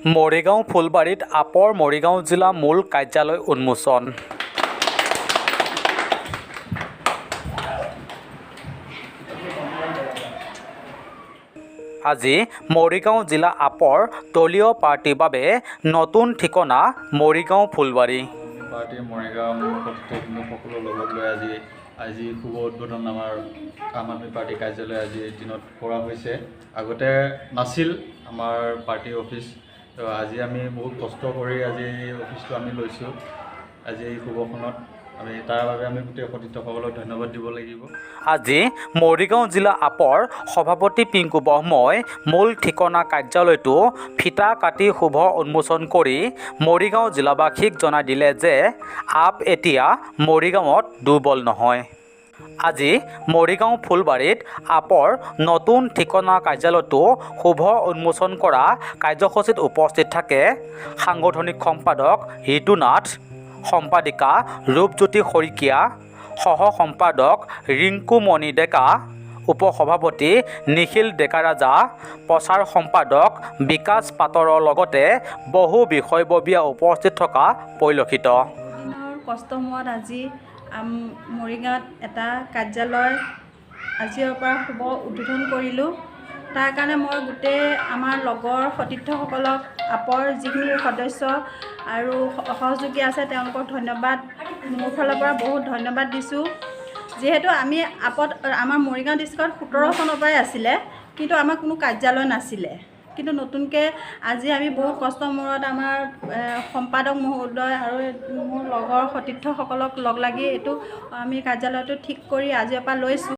মৰিগাঁও ফুলবাৰীত আপৰ মৰিগাঁও জিলা মূল কাৰ্যালয় উন্মোচন। আজি মৰিগাঁও জিলা আপৰ দলীয় প্ৰাৰ্থীৰ বাবে নতুন ঠিকনা মৰিগাঁও ফুলবাৰী। পাৰ্টীৰ মৰিগাঁও সকলো লগত লৈ আজি শুভ উদ্বোধন আমাৰ আম আদমি পাৰ্টী কাৰ্যালয় আজিৰ দিনত কৰা হৈছে। আগতে নাছিল আমাৰ পাৰ্টীৰ অফিচ, তো আজি আমি বহুত কষ্ট কৰি আজি অফিচটো আমি লৈছোঁ। আজি এই শুভখনত আমি তাৰ বাবে আমি গোটেই সতীৰ্থসকলক ধন্যবাদ দিব লাগিব। আজি মৰিগাঁও জিলা আপৰ সভাপতি পিংকু ব্ৰহ্মই মূল ঠিকনা কাৰ্যালয়টো ফিটা কাটি শুভ উন্মোচন কৰি মৰিগাঁও জিলাবাসীক জনাই দিলে যে আপ এতিয়া মৰিগাঁৱত দুৰ্বল নহয়। আজি মৰিগাঁও ফুলবাৰীত আপৰ নতুন ঠিকনা কাৰ্যালয়টো শুভ উন্মোচন কৰা কাৰ্যসূচীত উপস্থিত থাকে সাংগঠনিক সম্পাদক ঋতুনাথ, সম্পাদিকা ৰূপজ্যোতি শইকীয়া, সহ সম্পাদক ৰিংকুমণি ডেকা, উপসভাপতি নিখিল ডেকাৰাজা, প্ৰচাৰ সম্পাদক বিকাশ পাটৰৰ লগতে বহু বিষয়ববীয়া উপস্থিত থকা পৰিলক্ষিত। কষ্টৰ মূৰত আজি মৰিগাঁৱত এটা কাৰ্যালয় আজিৰ পৰা শুভ উদ্বোধন কৰিলোঁ। তাৰ কাৰণে মই গোটেই আমাৰ লগৰ সতীৰ্থসকলক আপৰ যিখিনি সদস্য আৰু সহযোগী আছে তেওঁলোকক ধন্যবাদ, মোৰ ফালৰ পৰা বহুত ধন্যবাদ দিছোঁ। যিহেতু আমি আপত আমাৰ মৰিগাঁও ডিষ্ট্ৰিক্টত 17 চনৰ পৰাই আছিলে, কিন্তু আমাৰ কোনো কাৰ্যালয় নাছিলে। কিন্তু নতুনকৈ আজি আমি বহুত কষ্টৰ মূৰত আমাৰ সম্পাদক মহোদয় আৰু মোৰ লগৰ সতীৰ্থসকলক লগ লাগি এইটো আমি কাৰ্যালয়টো ঠিক কৰি আজিৰ পৰা লৈছোঁ।